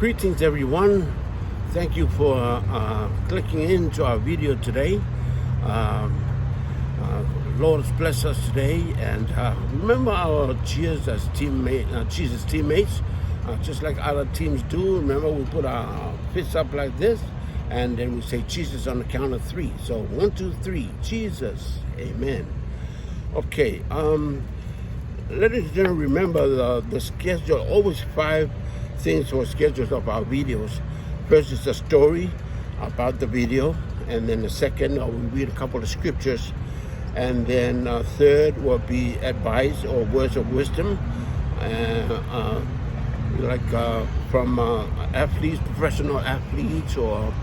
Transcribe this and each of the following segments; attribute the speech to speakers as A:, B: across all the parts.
A: Greetings everyone. Thank you for clicking into our video today. Lord has blessed us today, and remember our Jesus teammates, just like other teams do. Remember, we put our fists up like this, and then we say Jesus on the count of 3. So 1, 2, 3, Jesus, amen. Okay, ladies and gentlemen, remember the schedule, always 5 things or schedules of our videos. First is the story about the video, and then the second, we'll read a couple of scriptures, and then third will be advice or words of wisdom, from athletes, professional athletes, or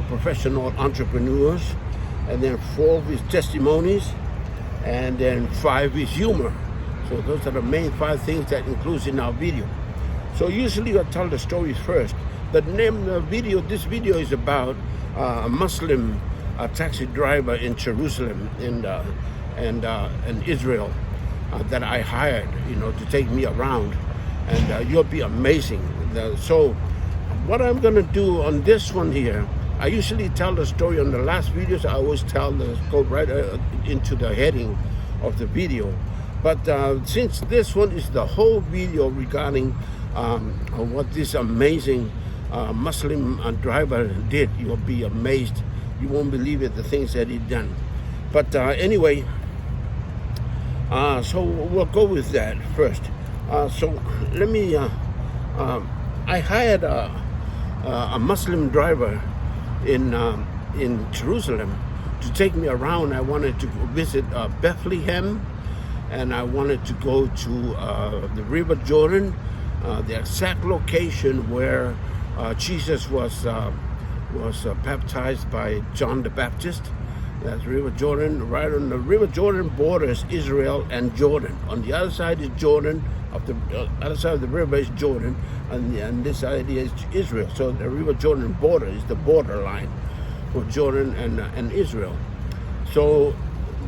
A: professional entrepreneurs. And then 4 is testimonies, and then 5 is humor. So those are the main 5 things that includes in our video. So usually I tell the stories first. The name of the video, this video is about a Muslim taxi driver in Jerusalem and Israel that I hired, to take me around, and you'll be amazing. So what I'm gonna do on this one here, I usually tell the story on the last videos. I always go right into the heading of the video. But since this one is the whole video regarding what this amazing Muslim driver did, you'll be amazed. You won't believe it, the things that he done. But anyway, so we'll go with that first. So let me, I hired a Muslim driver in Jerusalem to take me around. I wanted to visit Bethlehem, and I wanted to go to the River Jordan, the exact location where Jesus was baptized by John the Baptist. That's River Jordan. Right on the River Jordan borders Israel and Jordan. On the other side is Jordan. The other side of the river is Jordan, and this side is Israel. So the River Jordan border is the border line for Jordan and Israel. So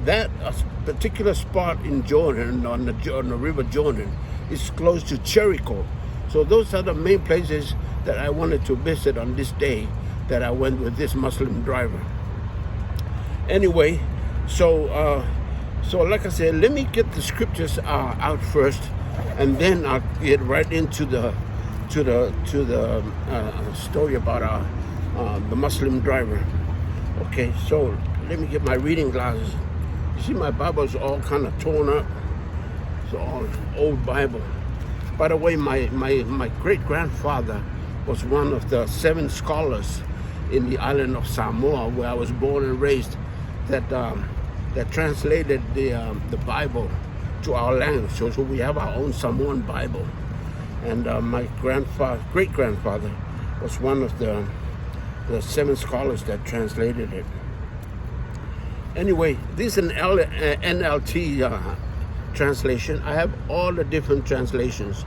A: that particular spot in Jordan, on the River Jordan, is close to Jericho. So those are the main places that I wanted to visit on this day that I went with this Muslim driver. Anyway, so like I said, let me get the scriptures out first, and then I'll get right into the story about the Muslim driver. Okay, so let me get my reading glasses. You see, my Bible is all kind of torn up. It's all old Bible. By the way, my great-grandfather was one of the 7 scholars in the island of Samoa, where I was born and raised, that translated the Bible to our language. So we have our own Samoan Bible. And my great-grandfather was one of the 7 scholars that translated it. Anyway, this is an NLT translation. I have all the different translations,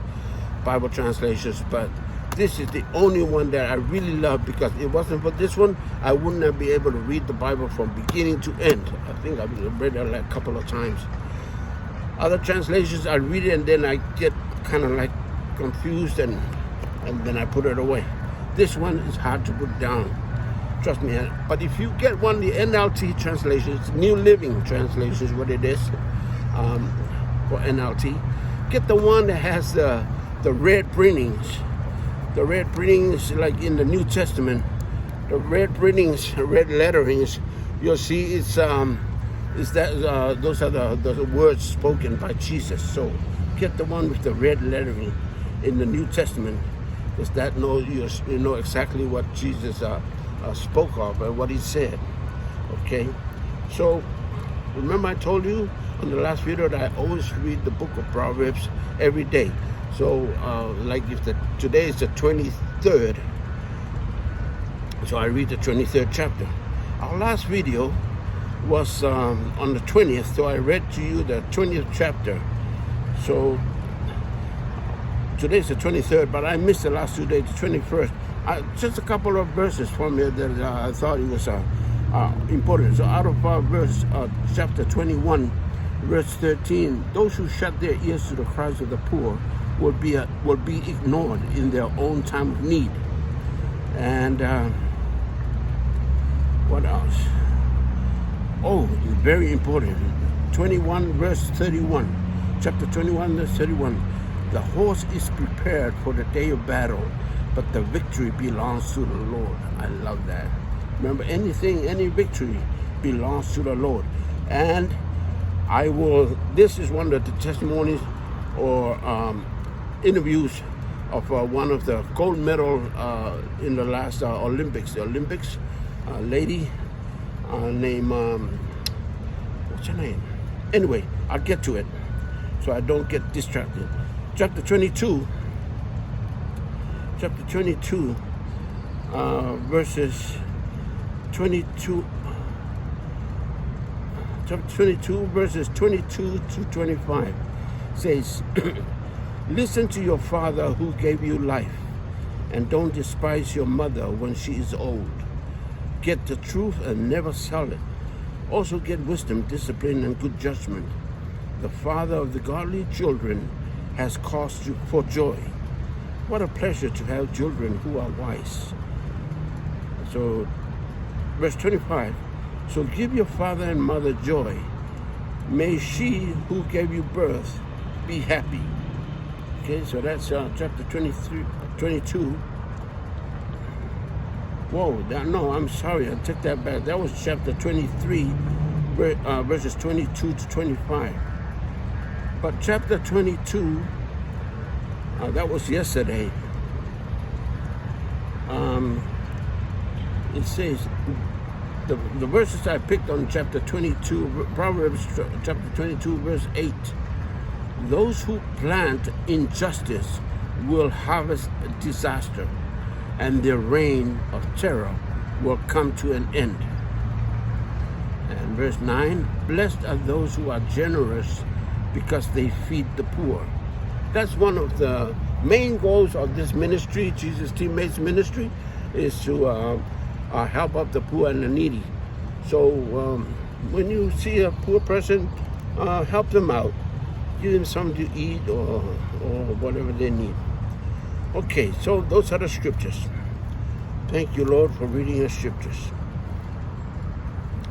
A: Bible translations, but this is the only one that I really love, because it wasn't for this one, I wouldn't have been able to read the Bible from beginning to end. I think I've read it like a couple of times. Other translations, I read it and then I get kind of like confused, and then I put it away. This one is hard to put down. Trust me. But if you get one, the NLT translation, it's New Living Translation is what it is, for NLT. Get the one that has the red printings. The red printings, like in the New Testament, the red printings, red letterings, you'll see those are the words spoken by Jesus. So get the one with the red lettering in the New Testament, because that you know exactly what Jesus spoke of and what he said. Okay, so remember I told you on the last video that I always read the book of Proverbs every day. So like today is the 23rd, so I read the 23rd chapter. Our last video was on the 20th, so I read to you the 20th chapter. So today's the 23rd, but I missed the last 2 days, the 21st. Just a couple of verses from here that I thought it was important. So out of chapter 21, verse 13, those who shut their ears to the cries of the poor will be ignored in their own time of need. And what else? Oh, very important. 21 verse 31. Chapter 21 verse 31. The horse is prepared for the day of battle, but the victory belongs to the Lord. I love that. Remember, any victory belongs to the Lord. And this is one of the testimonies or interviews of one of the gold medal in the last Olympics. The Olympics lady named, what's her name? Anyway, I'll get to it so I don't get distracted. Chapter 22, verses 22. Chapter 22, verses 22 to 25 says, listen to your father who gave you life, and don't despise your mother when she is old. Get the truth and never sell it. Also get wisdom, discipline, and good judgment. The father of the godly children has caused you for joy. What a pleasure to have children who are wise. So, verse 25. So give your father and mother joy. May she who gave you birth be happy. Okay, so that's chapter 22. Whoa, no, I'm sorry, I took that back. That was chapter 23, verses 22 to 25. But chapter 22, that was yesterday. It says, the verses I picked on chapter 22, Proverbs chapter 22, verse 8. Those who plant injustice will harvest disaster, and their reign of terror will come to an end. And verse 9, blessed are those who are generous because they feed the poor. That's one of the main goals of this ministry, Jesus Teammates Ministry, is to help up the poor and the needy. So when you see a poor person, help them out. Give them something to eat or whatever they need. Okay, so those are the scriptures. Thank you, Lord, for reading the scriptures.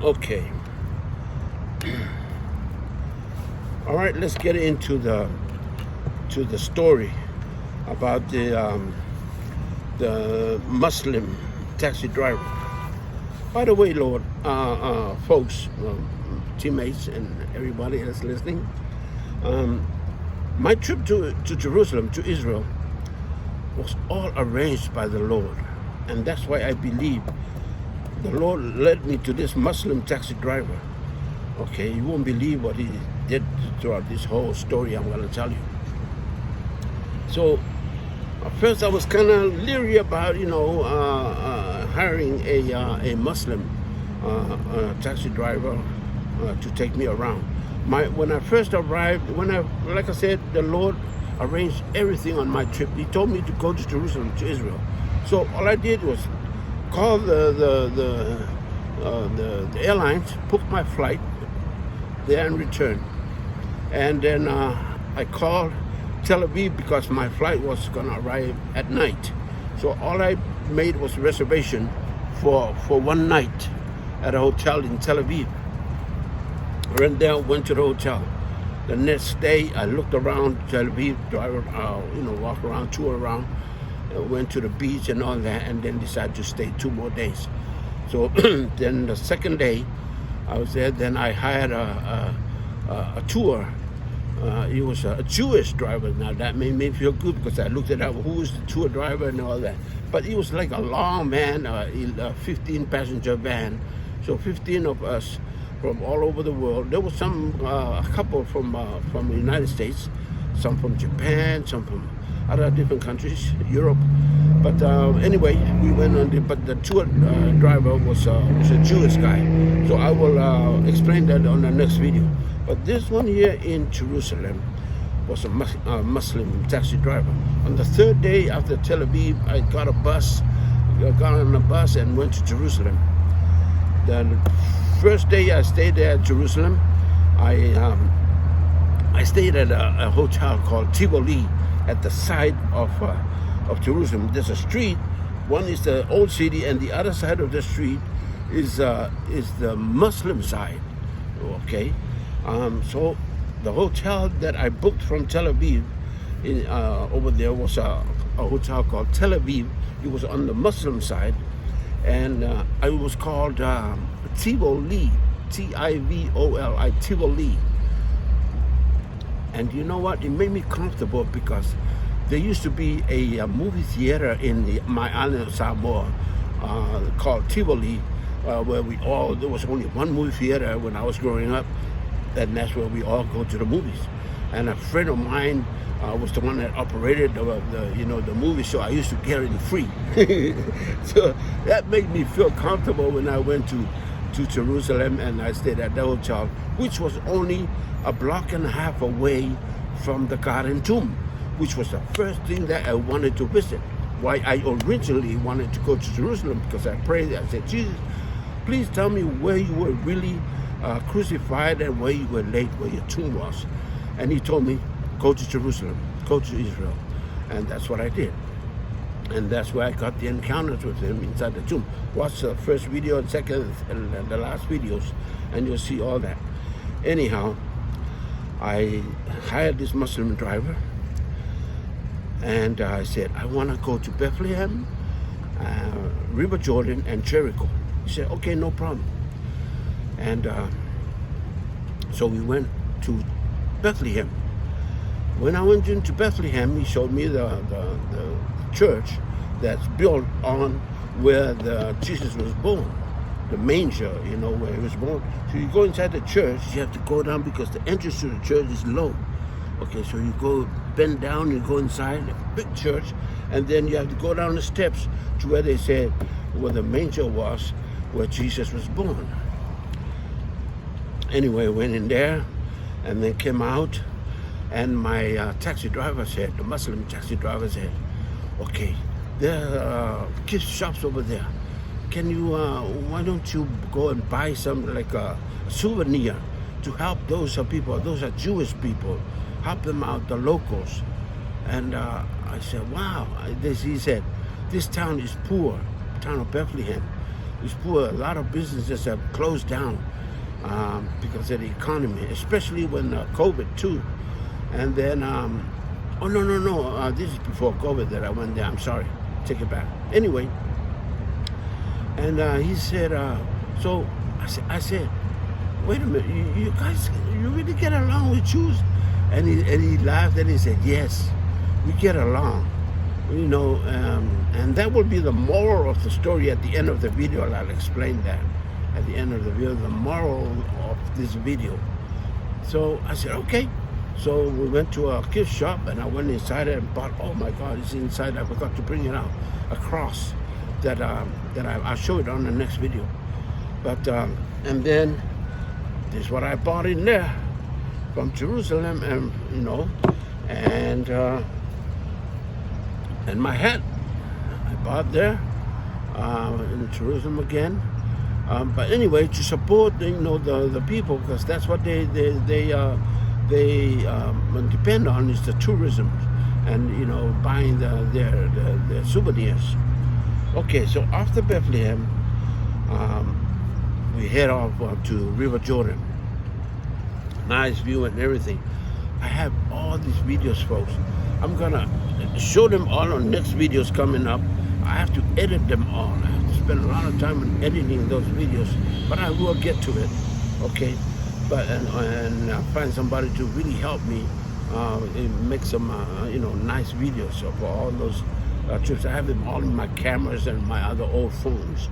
A: Okay. All right, let's get into the story about the Muslim taxi driver. By the way, Lord, folks, teammates, and everybody that's listening, my trip to Jerusalem, to Israel, was all arranged by the Lord. And that's why I believe the Lord led me to this Muslim taxi driver. Okay, you won't believe what he did throughout this whole story I'm going to tell you. So, at first I was kind of leery about, hiring a Muslim taxi driver to take me around. When I first arrived, like I said, the Lord arranged everything on my trip. He told me to go to Jerusalem, to Israel. So all I did was call the airlines, book my flight there and return. And then I called Tel Aviv because my flight was going to arrive at night. So all I made was a reservation for one night at a hotel in Tel Aviv. I ran there, went to the hotel. The next day, I looked around Tel Aviv, walk around, tour around, went to the beach and all that, and then decided to stay 2 more days. So then the second day, I was there. Then I hired a tour. He was a Jewish driver. Now that made me feel good because I looked it up. Who was the tour driver and all that? But he was like a long van, a 15-passenger van. So 15 of us from all over the world. There was a couple from the United States, some from Japan, some from other different countries, Europe. But anyway, we went on. But the tour driver was a Jewish guy. So I will explain that on the next video. But this one here in Jerusalem was a Muslim taxi driver. On the third day after Tel Aviv, I got on a bus and went to Jerusalem. The first day I stayed there at Jerusalem, I stayed at a hotel called Tivoli at the side of Jerusalem. There's a street One is the old city, and the other side of the street is the Muslim side. Okay, so the hotel that I booked from Tel Aviv over there was a hotel called Tel Aviv. It was on the Muslim side, and it was called Tivoli, Tivoli, Tivoli. And you know what? It made me comfortable because there used to be a movie theater in my island, Samoa, called Tivoli, where there was only one movie theater when I was growing up, and that's where we all go to the movies. And a friend of mine was the one that operated the movie, so I used to get it free. So that made me feel comfortable when I went to Jerusalem, and I stayed at the hotel, which was only a block and a half away from the Garden Tomb, which was the first thing that I wanted to visit. Why I originally wanted to go to Jerusalem, because I prayed, I said, Jesus, please tell me where you were really crucified and where you were laid, where your tomb was. And he told me, go to Jerusalem, go to Israel. And that's what I did. And that's where I got the encounters with him inside the tomb. Watch the first video and second and the last videos, and you'll see all that. Anyhow, I hired this Muslim driver, and I said, I want to go to Bethlehem, River Jordan, and Jericho. He said, okay, no problem. And so we went to Bethlehem. When I went into Bethlehem, he showed me the church that's built on where Jesus was born, the manger, where he was born. So you go inside the church, you have to go down because the entrance to the church is low. Okay, so you go bend down, you go inside a big church, and then you have to go down the steps to where they said where the manger was, where Jesus was born. Anyway, went in there and then came out, and my taxi driver said, the Muslim taxi driver said, okay, there are gift shops over there. Can you, why don't you go and buy some, like a souvenir to help those people, those are Jewish people, help them out, the locals. And I said, wow. He said, this town is poor, town of Bethlehem is poor. A lot of businesses have closed down because of the economy, especially when COVID too. And then, oh no, this is before COVID that I went there, I'm sorry, take it back. Anyway, and he said, so I said, wait a minute, you guys, you really get along with Jews? And he laughed and he said, yes, we get along, and that will be the moral of the story at the end of the video, and I'll explain that at the end of the video, the moral of this video. So I said, okay. So we went to a gift shop, and I went inside it and bought, oh my God, it's inside, I forgot to bring it out, a cross that I'll show it on the next video. But, and then this is what I bought in there from Jerusalem, and and my hat I bought there in Jerusalem again. But anyway, to support the people, because that's what they depend on, is the tourism and buying their souvenirs. Okay, so after Bethlehem, we head off to River Jordan. Nice view and everything. I have all these videos, folks. I'm gonna show them all on next videos coming up. I have to edit them all. I have to spend a lot of time in editing those videos, but I will get to it, okay? But and find somebody to really help me make some nice videos of all those trips. I have them all in my cameras and my other old phones.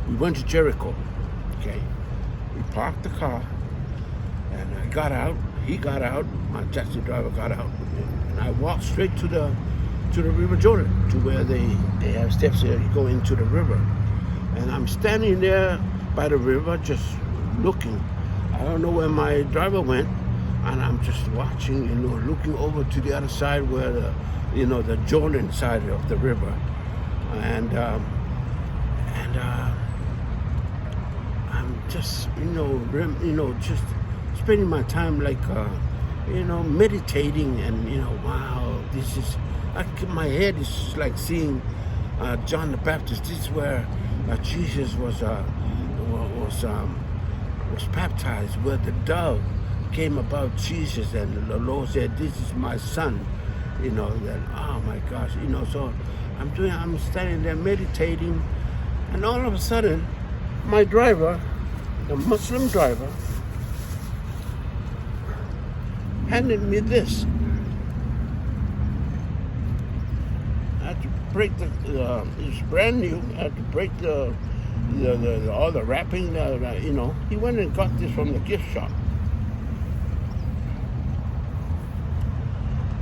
A: We went to Jericho, okay? We parked the car, and I got out. He got out. My taxi driver got out, and I walked straight to the River Jordan, to where they have steps there. You go into the river, and I'm standing there by the river, just looking. I don't know where my driver went, and I'm just watching, looking over to the other side where the Jordan side of the river, and I'm just just spending my time like meditating, and wow, this is my head is like seeing John the Baptist. This is where Jesus was baptized, where the dove came about Jesus, and the Lord said, "This is my son." You know that. Oh my gosh! You know, so I'm standing there meditating, and all of a sudden, my driver, the Muslim driver, handed me this. I had to break it's brand new. I had to break all the wrapping. You know, he went and got this from the gift shop.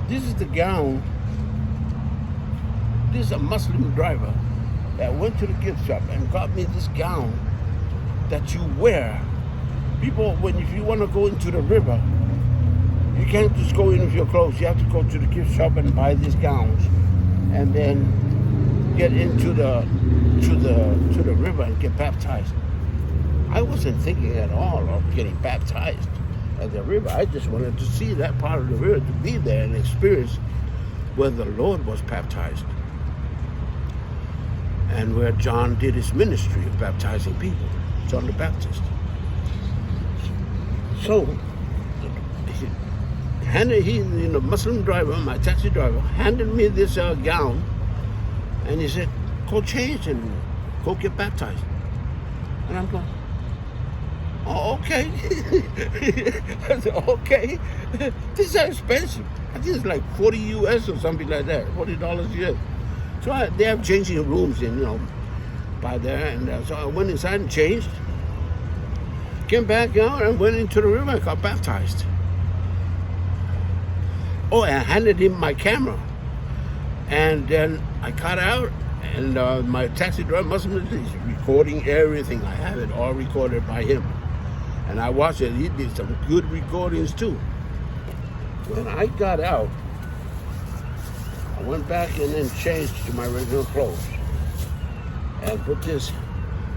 A: This is the gown. This is a Muslim driver that went to the gift shop and got me this gown that you wear. People, if you want to go into the river, you can't just go in with your clothes. You have to go to the gift shop and buy these gowns, and then get into the river and get baptized. I wasn't thinking at all of getting baptized at the river. I just wanted to see that part of the river, to be there and experience where the Lord was baptized and where John did his ministry of baptizing people, John the Baptist. So the Muslim driver, my taxi driver, handed me this gown, and he said, "Go change and go get baptized." And I'm going, "Oh, okay." I said, "Okay." These are expensive. I think it's like 40 US or something like that, $40 US. So they have changing rooms by there, and so I went inside and changed. Came back out and went into the river and got baptized. Oh, and I handed him my camera. And then I got out, and my taxi driver Muslim is recording everything. I have it all recorded by him. And I watched it. He did some good recordings too. When I got out, I went back and then changed to my regular clothes. And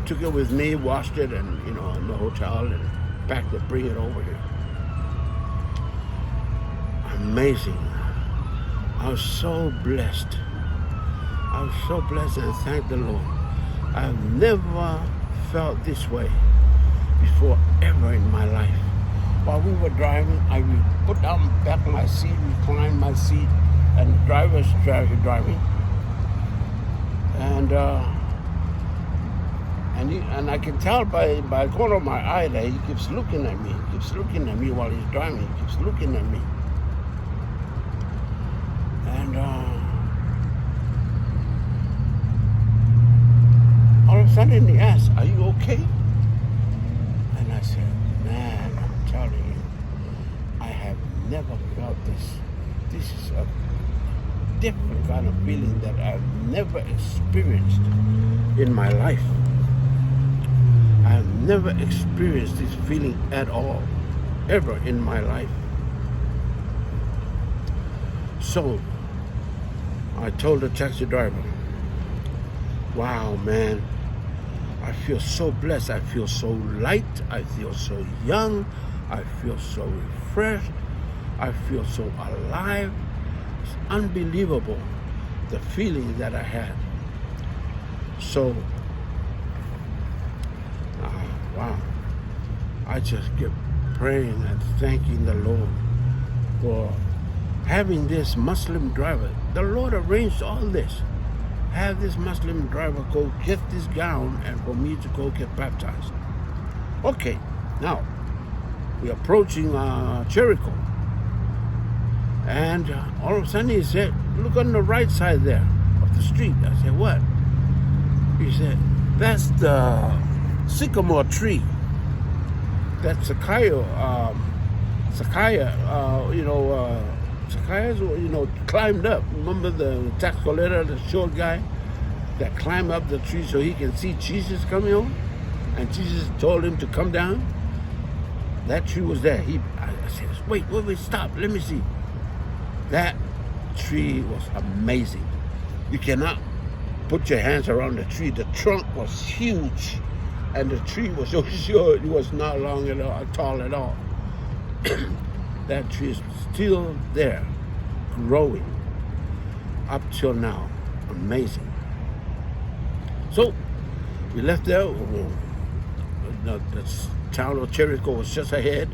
A: took it with me, washed it, and in the hotel, and back to bring it over here. Amazing. I was so blessed. And thank the Lord. I've never felt this way before, ever in my life. While we were driving, I would put down back my seat, recline my seat, and the driver's driving. And I can tell by the corner of my eye that he keeps looking at me. He keeps looking at me while he's driving. He keeps looking at me. And all of a sudden he asked, "Are you okay?" And I said, "Man, I'm telling you, I have never felt this. This is a different kind of feeling that I've never experienced in my life. I've never experienced this feeling at all, ever in my life." So I told the taxi driver, "Wow, man, I feel so blessed. I feel so light. I feel so young. I feel so refreshed. I feel so alive. It's unbelievable, the feeling that I had." So, wow, I just kept praying and thanking the Lord for having this Muslim driver. The Lord arranged all this. Have this Muslim driver go get this gown and for me to go get baptized. Okay, now we're approaching Jericho. And all of a sudden he said, "Look on the right side there of the street." I said, "What?" He said, "That's the sycamore tree that Zacchaeus, climbed up. Remember the tax collector, the short guy that climbed up the tree so he can see Jesus coming home? And Jesus told him to come down. That tree was there. I said, wait, stop, let me see." That tree was amazing. You cannot put your hands around the tree. The trunk was huge, and the tree was so short. It was not long at all, tall at all. That tree is still there, growing. up till now. Amazing. So we left there. The town of Jericho was just ahead.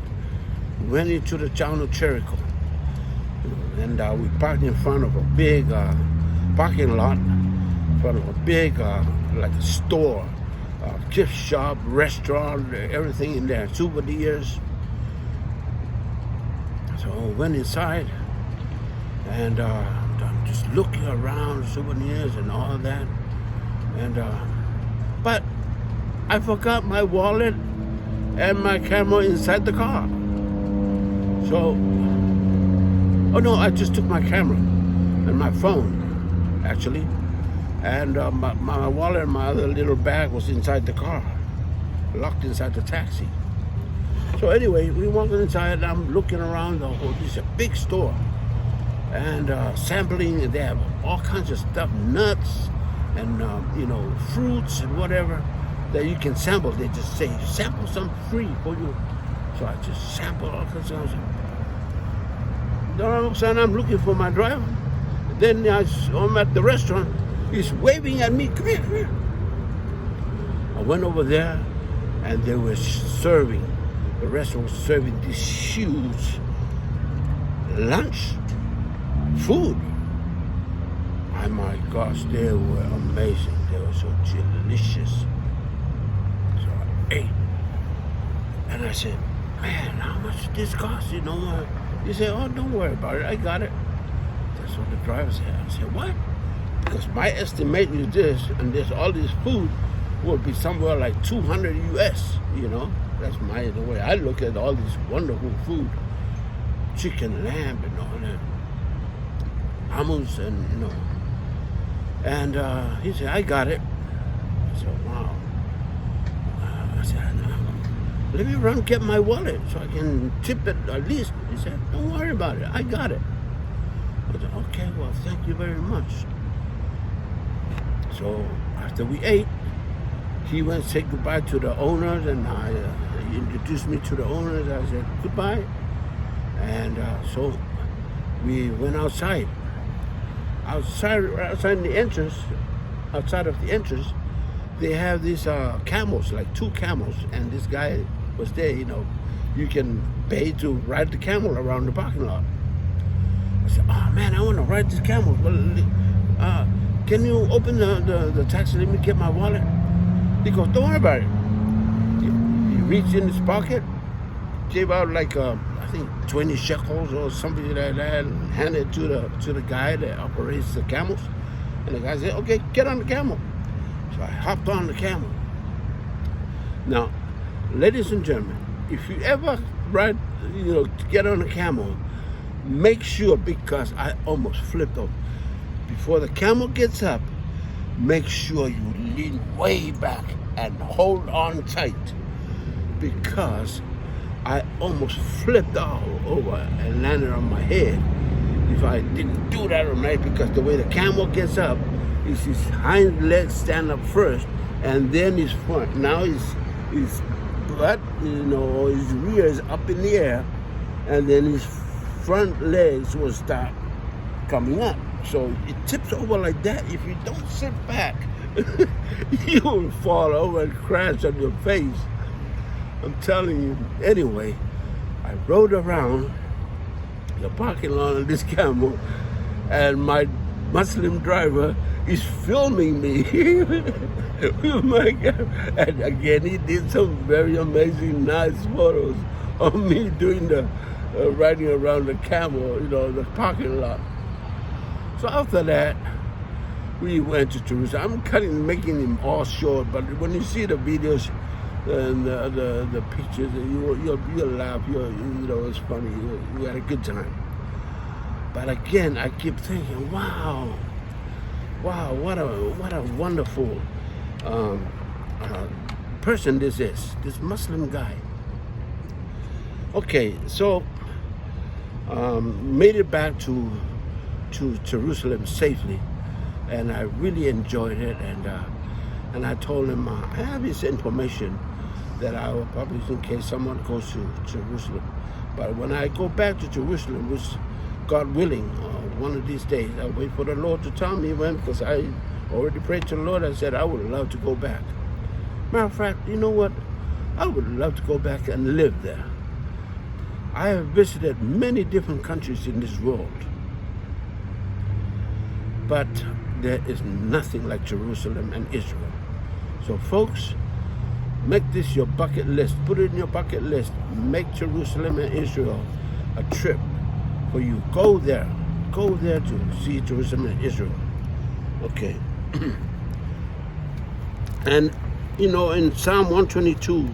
A: We went into the town of Jericho, and we parked in front of a big parking lot, in front of a big like a store, gift shop, restaurant, everything in there, souvenirs. So I went inside, and I'm just looking around, souvenirs and all that, and but I forgot my wallet and my camera inside the car. So, oh no, I just took my camera and my phone, actually, and my wallet and my other little bag was inside the car, locked inside the taxi. So anyway, we walked inside, and I'm looking around the whole, this is a big store, and sampling, and they have all kinds of stuff, nuts, and fruits and whatever that you can sample. They just say, sample some free for you. So I just sampled all kinds of stuff. Then all of a sudden I'm looking for my driver. Then I'm at the restaurant. He's waving at me, come here, come here. I went over there, and they were serving, the restaurant was serving this huge lunch, food. Oh my gosh, they were amazing. They were so delicious. So I ate. And I said, man, how much did this cost? He said, oh, don't worry about it. I got it. That's what the driver said. I said, what? Because my estimate is this, and there's all this food will be somewhere like 200 US, That's the way I look at all this wonderful food. Chicken, lamb, and all that. Hummus, and, And he said, I got it. I said, wow. I said, let me run get my wallet so I can tip it at least. He said, don't worry about it. I got it. I said, okay, well, thank you very much. So after we ate, he went and said goodbye to the owners, and he introduced me to the owners. I said, goodbye. And so we went outside. Outside the entrance, outside of the entrance, they have these camels, like 2 camels, and this guy was there, you can pay to ride the camel around the parking lot. I said, oh man, I want to ride this camel. Well, can you open the taxi, let me get my wallet? He goes, don't worry about it. He reached in his pocket, gave out like I think 20 shekels or something like that, and handed it to the guy that operates the camels. And the guy said, okay, get on the camel. So I hopped on the camel. Now, ladies and gentlemen, if you ever ride, get on a camel, make sure, because I almost flipped over. Before the camel gets up, make sure you lean way back and hold on tight, because I almost flipped all over and landed on my head if I didn't do that right, because the way the camel gets up is his hind legs stand up first, and then his front. Now his butt, or his rear is up in the air, and then his front legs will start coming up. So it tips over like that. If you don't sit back, you will fall over and crash on your face. I'm telling you. Anyway, I rode around the parking lot of this camel, and my Muslim driver is filming me with my camera. And again, he did some very amazing, nice photos of me doing the riding around the camel, the parking lot. So after that, we went to Jerusalem. I'm making them all short, but when you see the videos and the pictures, you'll laugh. It's funny. You had a good time. But again, I keep thinking, wow, what a wonderful person this is, this Muslim guy. Okay, so made it back to Jerusalem safely, and I really enjoyed it. And I told him I have this information that I will publish in case someone goes to Jerusalem. But when I go back to Jerusalem, which God willing, one of these days, I'll wait for the Lord to tell me when, because I already prayed to the Lord. I said I would love to go back. Matter of fact, you know what? I would love to go back and live there. I have visited many different countries in this world, but there is nothing like Jerusalem and Israel. So folks, make this your bucket list. Put it in your bucket list. Make Jerusalem and Israel a trip for you. Go there. Go there to see Jerusalem and Israel. Okay. And, you know, in Psalm 122,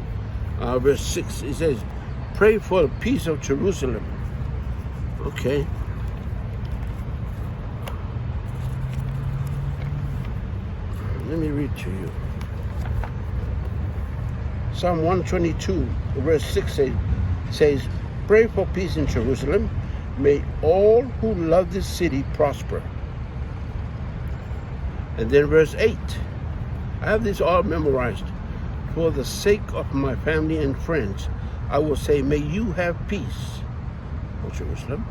A: verse 6, it says, pray for the peace of Jerusalem. Okay. Let me read to you. Psalm 122, verse 6 says, pray for peace in Jerusalem. May all who love this city prosper. And then verse 8. I have this all memorized. For the sake of my family and friends, I will say, may you have peace, O Jerusalem.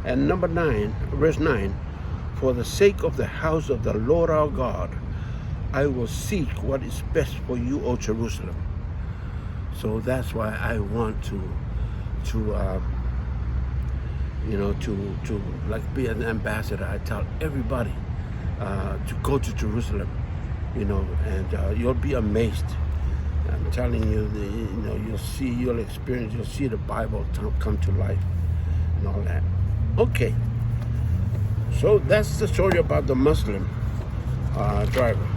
A: And number 9, verse 9, for the sake of the house of the Lord our God, I will seek what is best for you, O Jerusalem. So that's why I want to like be an ambassador. I tell everybody to go to Jerusalem, and you'll be amazed. I'm telling you, you'll experience, you'll see the Bible come to life and all that. Okay, so that's the story about the Muslim driver.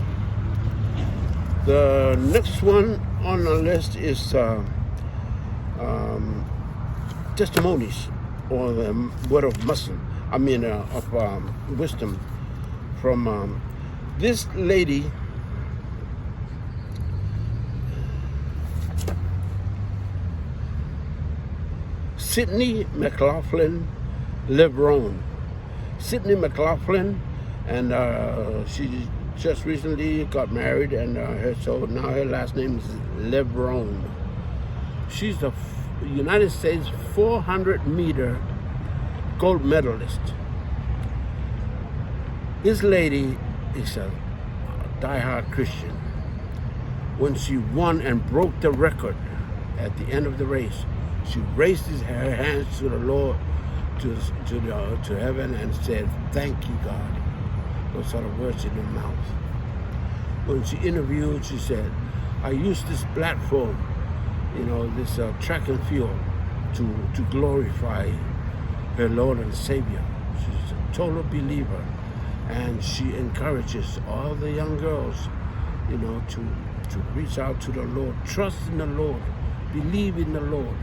A: The next one on the list is testimonies, or the word of wisdom from this lady. Sidney McLaughlin Lebron. Sidney McLaughlin, and she just recently got married, and so now her last name is Lebron. She's the United States 400-meter gold medalist. This lady is a diehard Christian. When she won and broke the record at the end of the race, she raised her hands to the Lord, to heaven, and said, "Thank you, God." Those are the words in her mouth. When she interviewed, she said, "I use this platform, this track and field, to glorify her Lord and Savior." She's a total believer, and she encourages all the young girls, to reach out to the Lord, trust in the Lord, believe in the Lord.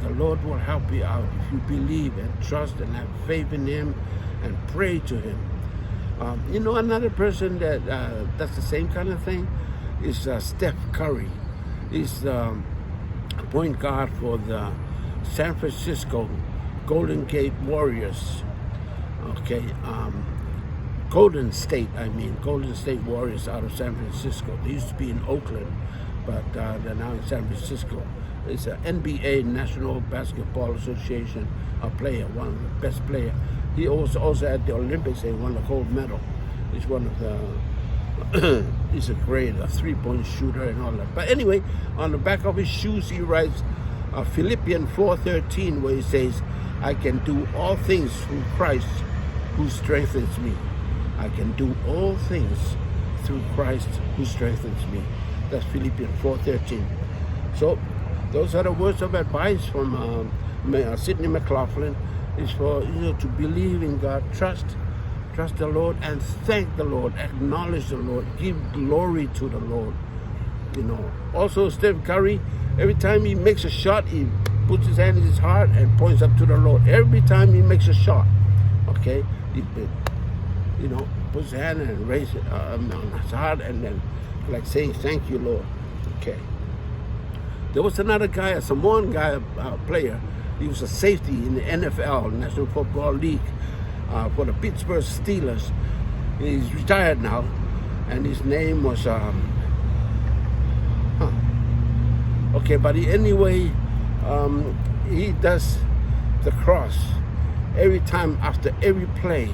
A: The Lord will help you out if you believe and trust and have faith in Him and pray to Him. Another person that does the same kind of thing is Steph Curry. He's the point guard for the San Francisco Golden Gate Warriors. Okay, Golden State Warriors out of San Francisco. They used to be in Oakland, but they're now in San Francisco. It's an NBA, National Basketball Association, player, one of the best players. He also at the Olympics, he won the gold medal. He's one of the, he's a 3-point shooter and all that. But anyway, on the back of his shoes, he writes Philippians 4:13, where he says, "I can do all things through Christ who strengthens me." I can do all things through Christ who strengthens me. That's Philippians 4:13. So those are the words of advice from Sidney McLaughlin. Is for to believe in God, trust the Lord, and thank the Lord, acknowledge the Lord, give glory to the Lord. Also Steph Curry, every time he makes a shot, he puts his hand in his heart and points up to the Lord. Every time he makes a shot, okay, he puts his hand and raises it on his heart, and then like saying, "Thank you, Lord." Okay. There was another guy, a Samoan guy, player. He was a safety in the NFL, National Football League, for the Pittsburgh Steelers. He's retired now, and his name was, okay, but anyway, he does the cross. every time after every play,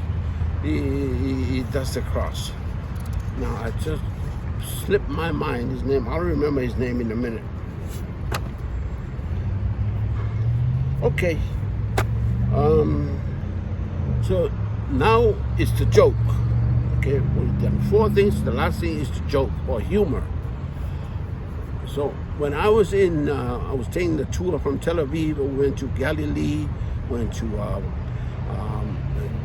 A: he does the cross. Now I just slipped my mind his name. I'll remember his name in a minute. Okay. So now it's the joke. Okay, we've done 4 things. The last thing is the joke or humor. So when I was I was taking the tour from Tel Aviv. We went to Galilee, went to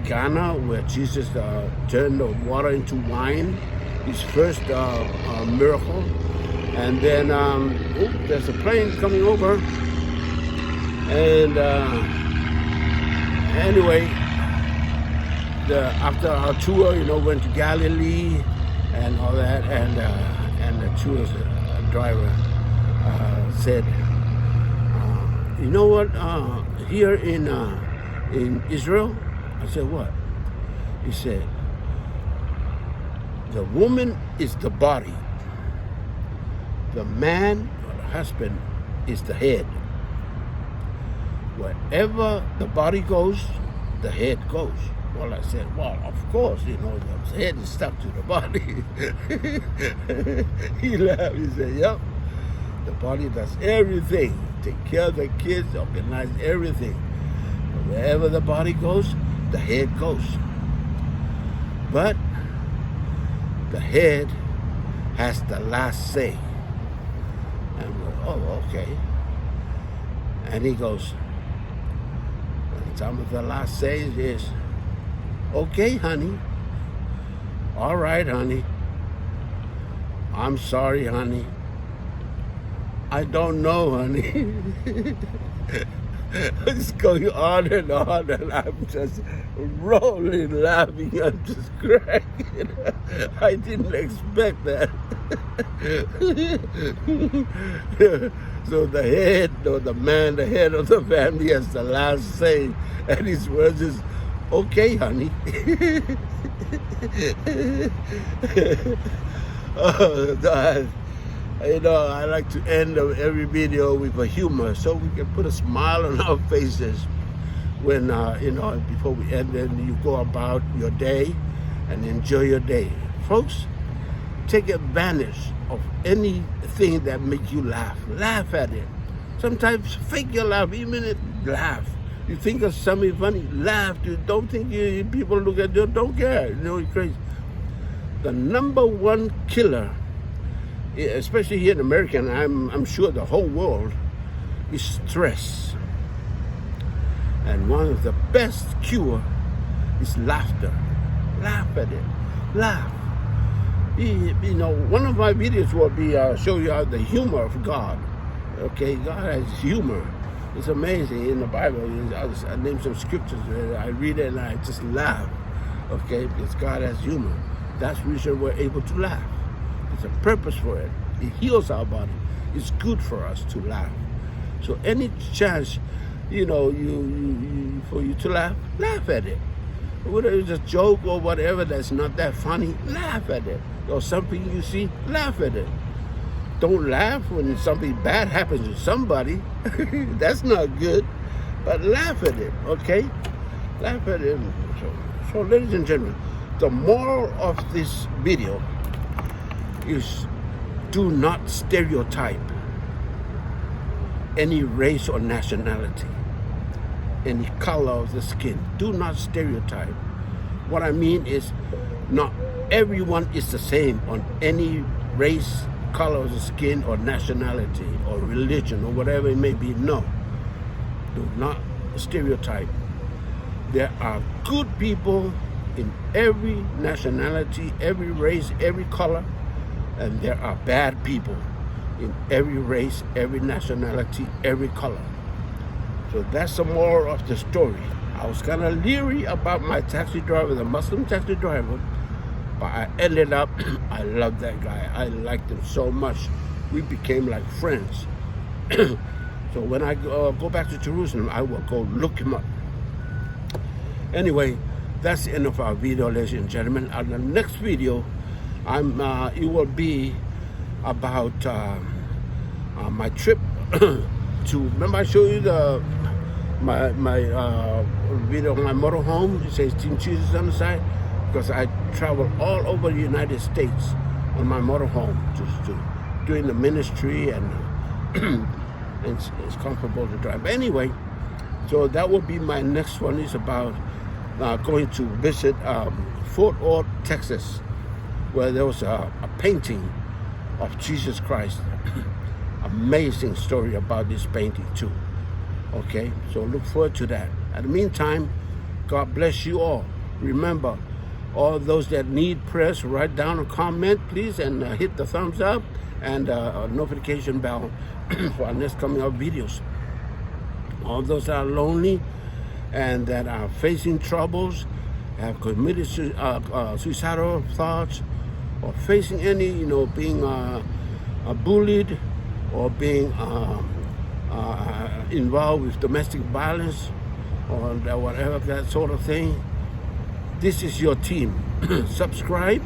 A: Ghana, where Jesus turned the water into wine, his first miracle. And then there's a plane coming over. And anyway, after our tour, went to Galilee and all that, and the tour driver said, you know what? Here in Israel, I said, what? He said, the woman is the body, the man or the husband is the head. Wherever the body goes, the head goes. Well, I said, well, of course, the head is stuck to the body. He laughed. He said, yep, the body does everything. Take care of the kids, organize everything. But wherever the body goes, the head goes. But the head has the last say. And we're, oh, okay. And he goes, some of the last say is, okay, honey. All right, honey. I'm sorry, honey. I don't know, honey. It's going on, and I'm just rolling, laughing. I'm just cracking. I didn't expect that. So the head, or the man, the head of the family has the last say, and his words is, okay, honey. Oh, God. I like to end every video with a humor so we can put a smile on our faces when, before we end, and you go about your day and enjoy your day. Folks, take advantage of anything that makes you laugh. Laugh at it. Sometimes fake your laugh, even laugh. You think of something funny, laugh. You don't think people look at you, don't care. You're crazy. The number one killer, especially here in America, and I'm sure the whole world, is stress. And one of the best cure is laughter. Laugh at it. Laugh. One of my videos will be show you how the humor of God. Okay, God has humor. It's amazing in the Bible. I name some scriptures. I read it and I just laugh. Okay, because God has humor. That's the reason we're able to laugh. There's a purpose for it. It heals our body. It's good for us to laugh. So any chance, for you to laugh, laugh at it. Whether it's a joke or whatever that's not that funny, laugh at it. Or something you see, laugh at it. Don't laugh when something bad happens to somebody. That's not good. But laugh at it, okay? Laugh at it. So ladies and gentlemen, the moral of this video is do not stereotype any race or nationality, any color of the skin. Do not stereotype. What I mean is, not everyone is the same on any race, color of the skin, or nationality, or religion, or whatever it may be. No. Do not stereotype. There are good people in every nationality, every race, every color, and there are bad people in every race, every nationality, every color. So that's the moral of the story. I was kind of leery about my taxi driver, the Muslim taxi driver, but I ended up, I love that guy. I liked him so much. We became like friends. So when I go back to Jerusalem, I will go look him up. Anyway, that's the end of our video, ladies and gentlemen. On the next video, it will be about my trip to. Remember, I showed you my video of my motorhome. It says Team Jesus on the side because I travel all over the United States on my motorhome just doing the ministry, and it's comfortable to drive. Anyway, so that will be my next one. Is about going to visit Fort Worth, Texas, where there was a painting of Jesus Christ. Amazing story about this painting too. Okay, so look forward to that. In the meantime, God bless you all. Remember, all those that need prayers, write down a comment, please, and hit the thumbs up and a notification bell for our next coming out videos. All those that are lonely and that are facing troubles, have committed suicidal thoughts, or facing any, being bullied, or being involved with domestic violence, or whatever, that sort of thing, this is your team. Subscribe,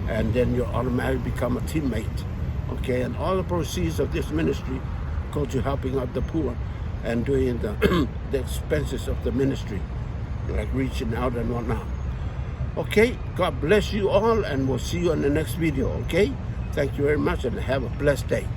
A: and then you'll automatically become a teammate. Okay, and all the proceeds of this ministry go to helping out the poor and doing the expenses of the ministry, like reaching out and whatnot. Okay, God bless you all, and we'll see you in the next video. Okay, thank you very much, and have a blessed day.